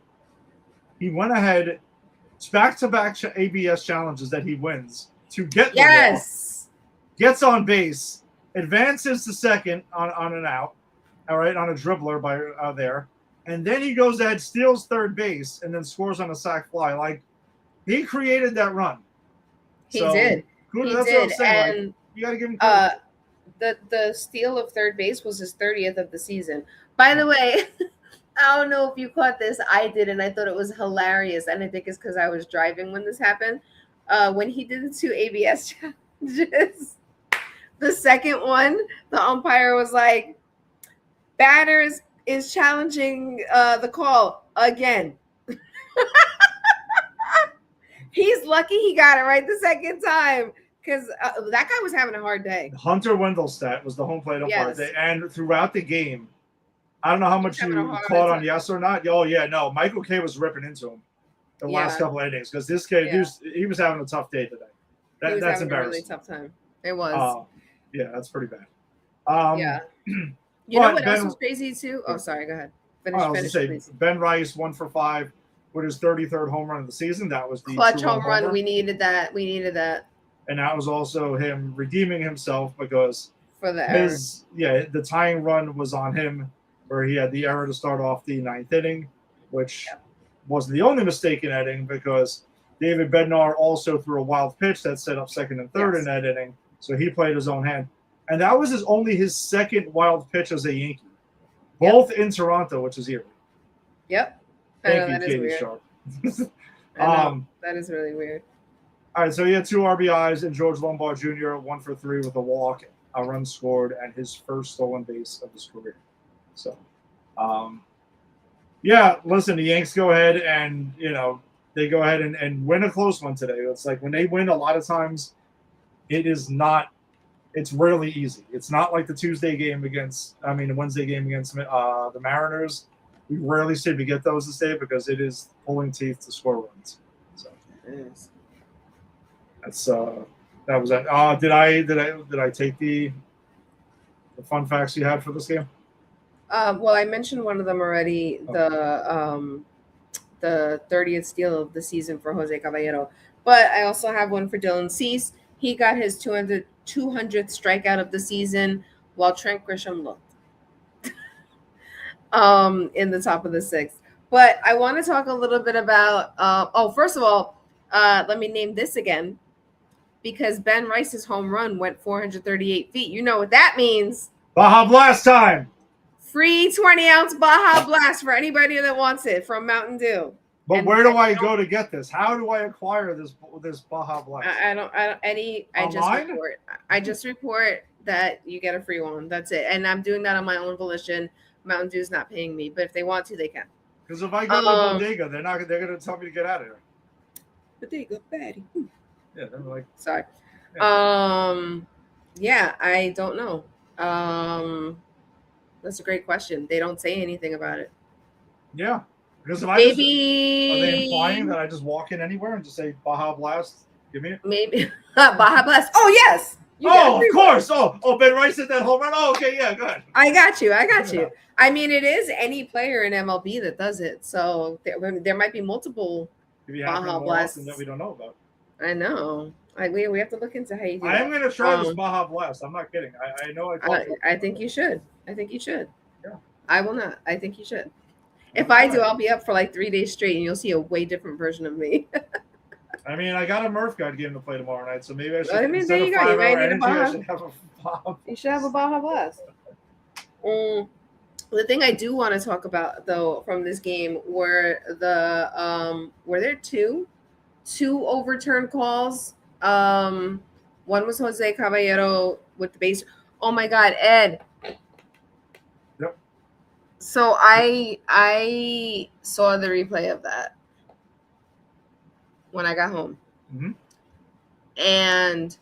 He went ahead, it's back-to-back ABS challenges that he wins to get the walk, gets on base, advances to second on an out, all right, on a dribbler by there, and then he goes ahead, steals third base, and then scores on a sac fly. Like, he created that run. He So, did. Kudos, He that's did. what I'm saying. And like, you got to give him credit. the steal of third base was his 30th of the season. By the way, I don't know if you caught this. I did, and I thought it was hilarious. And I think it's because I was driving when this happened. When he did the 2 ABS challenges, the second one, the umpire was like, "Batters is challenging the call again." He's lucky he got it right the second time, because that guy was having a hard day. Hunter Wendelstedt was the home plate umpire. Yes. And throughout the game, I don't know how much you caught on yes or not. Oh, yeah, no. Michael K was ripping into him the last couple of innings because this kid, he was having a tough day today. That's embarrassing. A really tough time. It was. Yeah, that's pretty bad. Yeah. You know what else was crazy too? Oh, sorry. Go ahead. Finish, please. Ben Rice 1 for 5 with his 33rd home run of the season. That was the clutch home run. We needed that. And that was also him redeeming himself because for the error. The tying run was on him, where he had the error to start off the 9th inning, which wasn't the only mistake in that inning because David Bednar also threw a wild pitch that set up second and third in that inning. So he played his own hand. And that was only his second wild pitch as a Yankee, both in Toronto, which is eerie. Yep. Thank you, Katie Sharp. That is really weird. All right, so he had 2 RBIs, and George Lombard Jr. 1 for 3 with a walk, a run scored, and his first stolen base of his career. So, listen, the Yanks go ahead and, they go ahead and win a close one today. It's like when they win, a lot of times it's rarely easy. It's not like the Wednesday game against the Mariners. We rarely seem to get those this day because it is pulling teeth to score runs. So that was that. Did I take the fun facts you had for this game? Well, I mentioned one of them already. Okay. The 30th steal of the season for Jose Caballero, but I also have one for Dylan Cease. He got his 200th strikeout of the season, while Trent Grisham looked in the top of the 6th. But I want to talk a little bit about. First of all, let me name this again, because Ben Rice's home run went 438 feet. You know what that means? Baja Blast time. Free 20-ounce Baja Blast for anybody that wants it from Mountain Dew. But where do I go to get this? How do I acquire this Baja Blast? I just report that you get a free one. That's it. And I'm doing that on my own volition. Mountain Dew's not paying me, but if they want to, they can. Because if I go to the bodega, they're going to tell me to get out of here. Bodega fatty. Yeah, they're like. Sorry. Yeah. I don't know. That's a great question. They don't say anything about it. Yeah. Because if are they implying that I just walk in anywhere and just say Baja Blast? Give me it. Maybe Baja Blast. Oh yes. Of course. Oh, Ben Rice hit that home run. Oh, okay, yeah, good. I got you. I mean, it is any player in MLB that does it. So there might be multiple Baja Blasts that we don't know about. I know. We have to look into how you do I am going to try this Baja Blast. I'm not kidding. I know I think you should. Yeah. I will not. I think you should. If I do, I'll be up for like 3 days straight, and you'll see a way different version of me. I mean, I got a Murph Guide game to play tomorrow night, so maybe I should. There you go. You might need a Baja. I should have a Baja. You should have a Baja Blast. The thing I do want to talk about, though, from this game were were there two overturned calls. One was Jose Caballero with the base. Oh my God, Ed. Yep. So I saw the replay of that when I got home. Mm-hmm. And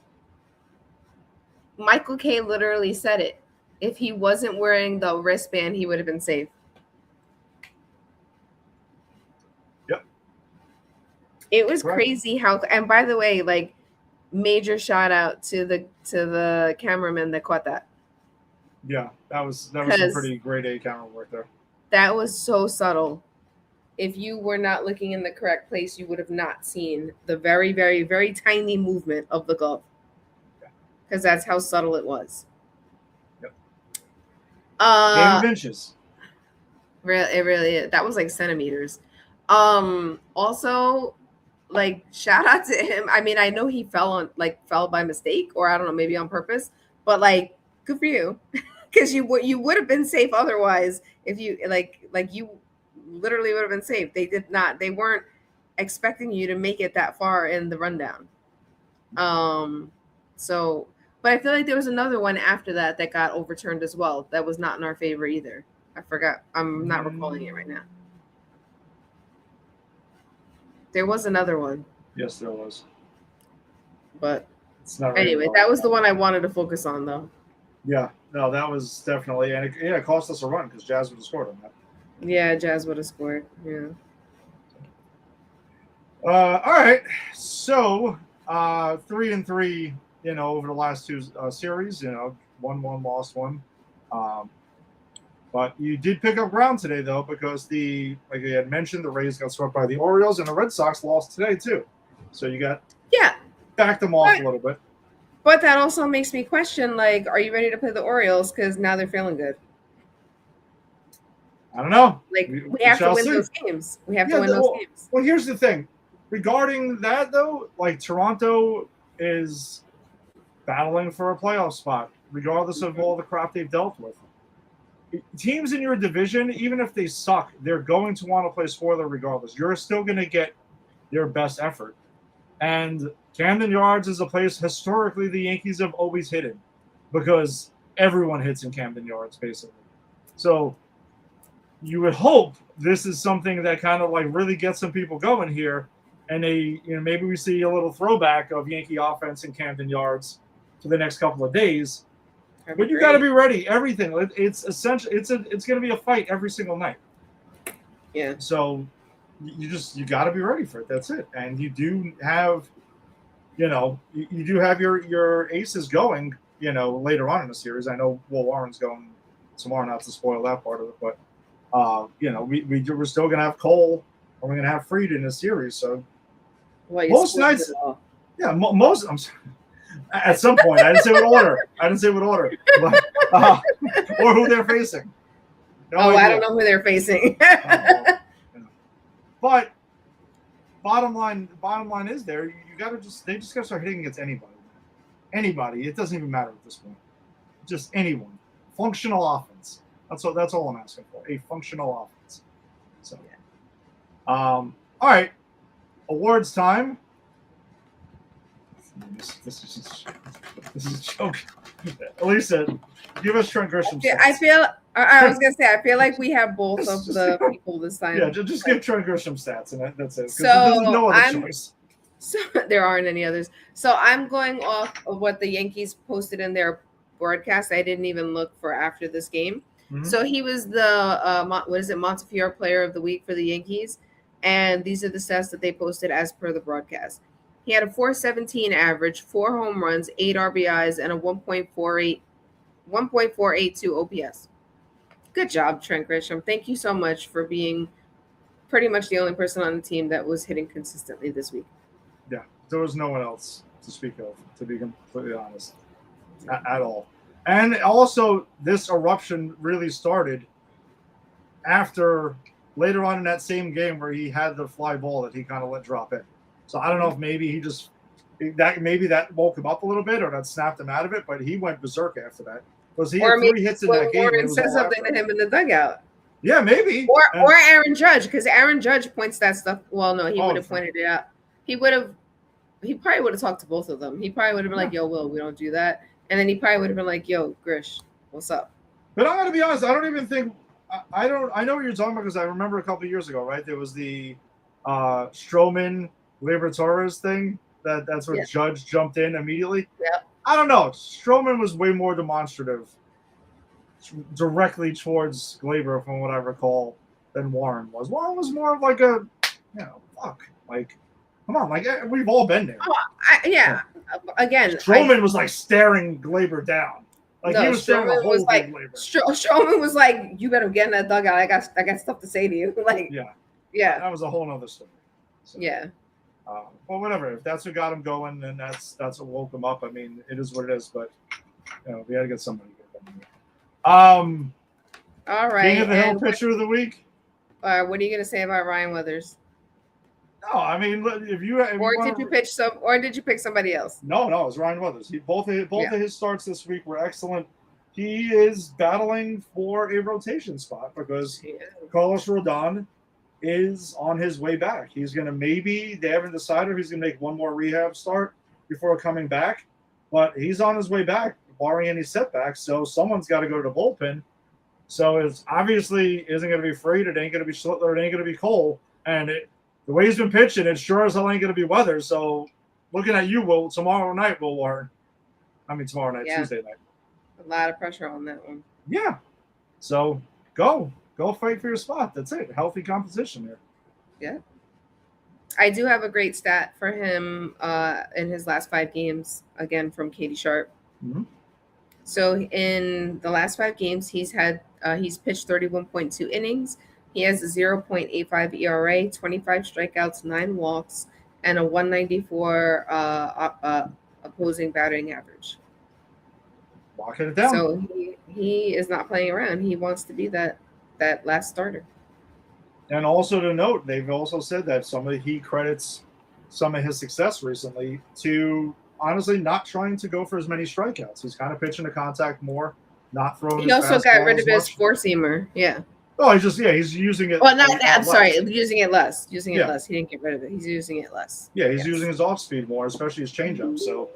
Michael K literally said it. If he wasn't wearing the wristband, he would have been safe. Yep. It was crazy how, and by the way, like, major shout out to the cameraman that caught that. Yeah, that was some pretty grade A camera work there. That was so subtle. If you were not looking in the correct place, you would have not seen the very, very, very tiny movement of the glove. Because that's how subtle it was. Yep. Game of inches. It really is. That was like centimeters. Also, like shout out to him. I mean, I know he fell by mistake, or I don't know, maybe on purpose, but like good for you. Because you would have been safe otherwise if you you literally would have been safe. They weren't expecting you to make it that far in the rundown. So but I feel like there was another one after that that got overturned as well. That was not in our favor either. I forgot. I'm not recalling it right now. There was another one. Yes, there was. But it's not anyway, that was the one I wanted to focus on, though. Yeah, no, that was definitely, and it cost us a run because Jazz would have scored on that. Yeah, Jazz would have scored. Yeah. All right, so 3-3, over the last two series, won one, lost one. But you did pick up ground today, though, because like you had mentioned, the Rays got swept by the Orioles, and the Red Sox lost today too. So you got backed them off a little bit. But that also makes me question, like, are you ready to play the Orioles? Because now they're feeling good. I don't know. Like, we have to win those games. We have to win those games. Well, here's the thing. Regarding that, though, like, Toronto is battling for a playoff spot, regardless of all the crap they've dealt with. Teams in your division, even if they suck, they're going to want to play spoiler regardless. You're still going to get their best effort. And Camden Yards is a place historically the Yankees have always hit in because everyone hits in Camden Yards, basically. So you would hope this is something that kind of like really gets some people going here. And maybe we see a little throwback of Yankee offense in Camden Yards for the next couple of days. But you got to be ready. Everything. It's essential. It's going to be a fight every single night. Yeah. So you got to be ready for it. That's it. And you do have, you do have your aces going, later on in the series. I know Will Warren's going tomorrow, not to spoil that part of it, but we're still going to have Cole, and we're going to have Fried in the series. So most nights, most. I'm sorry. At some point, I didn't say what order. But, or who they're facing. I don't know who they're facing. But bottom line is they just gotta start hitting against anybody. Anybody. It doesn't even matter at this point. Just anyone. Functional offense. That's all I'm asking for. A functional offense. So all right. Awards time. This is a joke. Elisa, give us Trent Grisham. I was gonna say I feel like we have both of the people this time. Yeah, just give Trent Grisham stats, and that's it. So there's no other choice. So there aren't any others. So I'm going off of what the Yankees posted in their broadcast. I didn't even look for after this game. Mm-hmm. So he was the Montefiore Player of the Week for the Yankees, and these are the stats that they posted as per the broadcast. He had a .417 average, 4 home runs, 8 RBIs, and a 1.482 OPS. Good job, Trent Grisham. Thank you so much for being pretty much the only person on the team that was hitting consistently this week. Yeah, there was no one else to speak of, to be completely honest, at all. And also, this eruption really started after later on in that same game where he had the fly ball that he kind of let drop in. So I don't know if maybe that woke him up a little bit or that snapped him out of it, but he went berserk after that. Because he had 3 hits in that game. Warren said something to him in the dugout. Yeah, maybe. Or Aaron Judge, because Aaron Judge points that stuff. Well, no, he would have pointed it out. He probably would have talked to both of them. He probably would have been like, yo, Will, we don't do that. And then he probably would have been like, yo, Grish, what's up? But I'm going to be honest, I don't even think I know what you're talking about because I remember a couple of years ago, right? There was the Stroman Gleyber Torres thing. That's where Judge jumped in immediately. Yeah. I don't know. Stroman was way more demonstrative directly towards Gleyber, from what I recall, than Warren was. Warren was more of like a, fuck. Like, come on. Like, we've all been there. Again. Stroman was like staring Gleyber down. Like, he was staring the whole like, Gleyber. Stroman was like, you better get in that dugout. I got stuff to say to you. Like, yeah. That was a whole other story. So. Yeah. Well, whatever. If that's what got him going, then that's what woke him up. I mean, it is what it is. But we had to get somebody to get them. All right. King of the Hill And pitcher of the week. what are you gonna say about Ryan Weathers? No, I mean, if you Or want did you to, pitch some? Or did you pick somebody else? no, it was Ryan Weathers. Both Yeah. of his starts this week were excellent. He is battling for a rotation spot because Carlos Rodon is on his way back. He's going to they haven't decided if he's going to make one more rehab start before coming back, but he's on his way back, barring any setbacks. So someone's got to go to the bullpen. So it's obviously isn't going to be Fried. It ain't going to be Schlittler. It ain't going to be Cole. And the way he's been pitching, it sure as hell ain't going to be Weathers. So looking at you, Will, tomorrow night, Will Warren. I mean, tomorrow night, Tuesday night. A lot of pressure on that one. Yeah. So go fight for your spot. That's it. Healthy competition there. Yeah. I do have a great stat for him in his last 5 games, again from Katie Sharp. Mm-hmm. So in the last 5 games, he's pitched 31.2 innings. He has a 0.85 ERA, 25 strikeouts, 9 walks, and a 194 opposing batting average. Locking it down. So he is not playing around. He wants to be that last starter. And also to note, they've also said that he credits some of his success recently to honestly not trying to go for as many strikeouts. He's kind of pitching to contact more, not throwing. He also got rid of his 4-seamer. Yeah. Oh, he's using it. Well, using it less. Using it less. He didn't get rid of it. He's using it less. Yeah, he's using his off speed more, especially his changeup. So,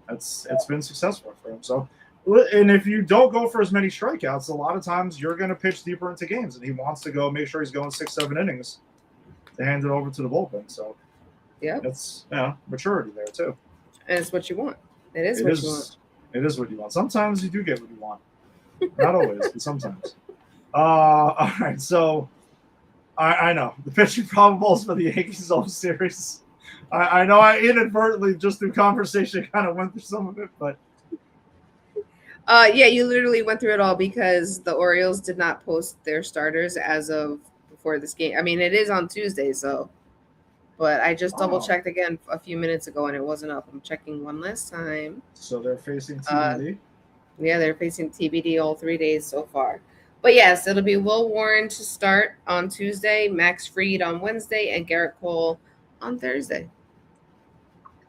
it's been successful for him. So, and if you don't go for as many strikeouts, a lot of times you're going to pitch deeper into games, and he wants to make sure he's going 6-7 innings to hand it over to the bullpen. So, yeah, it's maturity there too. And it's what you want. It is what you want. It is what you want. Sometimes you do get what you want. Not always, but sometimes. All right, so I know the pitching probables for the Yankees whole series. I know I inadvertently just through conversation kind of went through some of it, but yeah, you literally went through it all because the Orioles did not post their starters as of before this game. I mean, it is on Tuesday, but I just double checked again a few minutes ago and it wasn't up. I'm checking one last time. So they're facing TBD. Yeah, they're facing TBD all 3 days so far. But yes, it'll be Will Warren to start on Tuesday, Max Fried on Wednesday, and Garrett Cole on Thursday.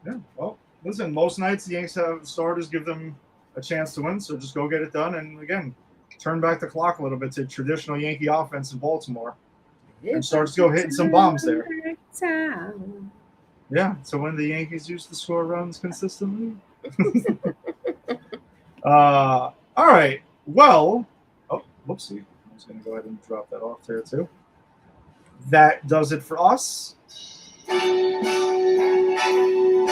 Yeah, well, listen, most nights the Yanks have starters give them a chance to win, so just go get it done. And again, turn back the clock a little bit to traditional Yankee offense in Baltimore and start to go hitting some bombs there. Yeah, so when the Yankees used to score runs consistently. All right, well... Whoopsie. I was going to go ahead and drop that off there, too. That does it for us.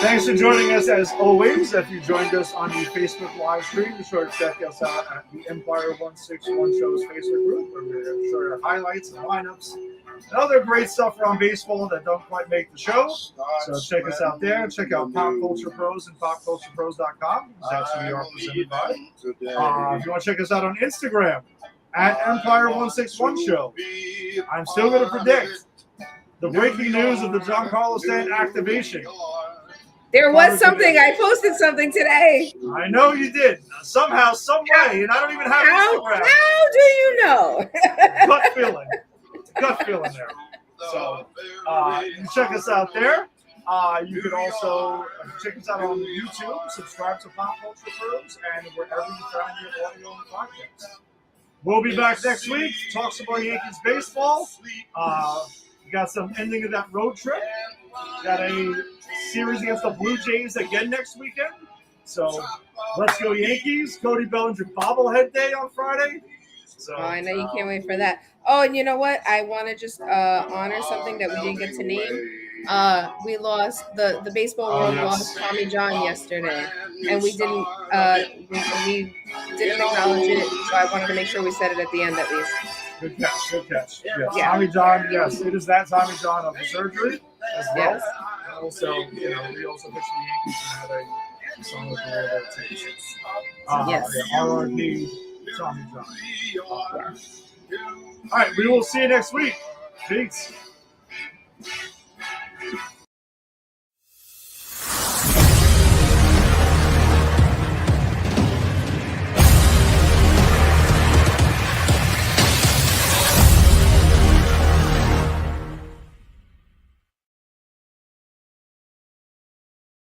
Thanks for joining us, as always. If you joined us on the Facebook live stream, be sure to check us out at the Empire 161 Show's Facebook group, where we're going to show you highlights and lineups and other great stuff around baseball that don't quite make the show. So check us out there. Check out Pop Culture Pros and PopCulturePros.com. That's who we are presented by. If you want to check us out on Instagram, at Empire 161 Show. I'm still going to predict the breaking news of the Giancarlo Stanton activation. There was something. I posted something today. I know you did. Somehow, some way, and I don't even have Instagram. How do you know? Gut feeling. Gut feeling there. So, you can check us out there. You can also check us out on YouTube. Subscribe to Pop Culture Pros and wherever you find your audio and podcasts. We'll be back next week to talk some more Yankees baseball. We got some ending of that road trip. Got a series against the Blue Jays again next weekend. So let's go Yankees. Cody Bellinger bobblehead day on Friday. So I know you can't wait for that. Oh, and you know what? I want to just honor something that we didn't get to name. We lost the baseball world lost Tommy John yesterday, and we didn't acknowledge it. So I wanted to make sure we said it at the end at least. Good catch. Yes. Yeah. Tommy John. Yes, it is that Tommy John of the surgery as well. Yes. Also, we also pitched the Yankees and had a song with the RRP Tommy John. All right, we will see you next week. Peace.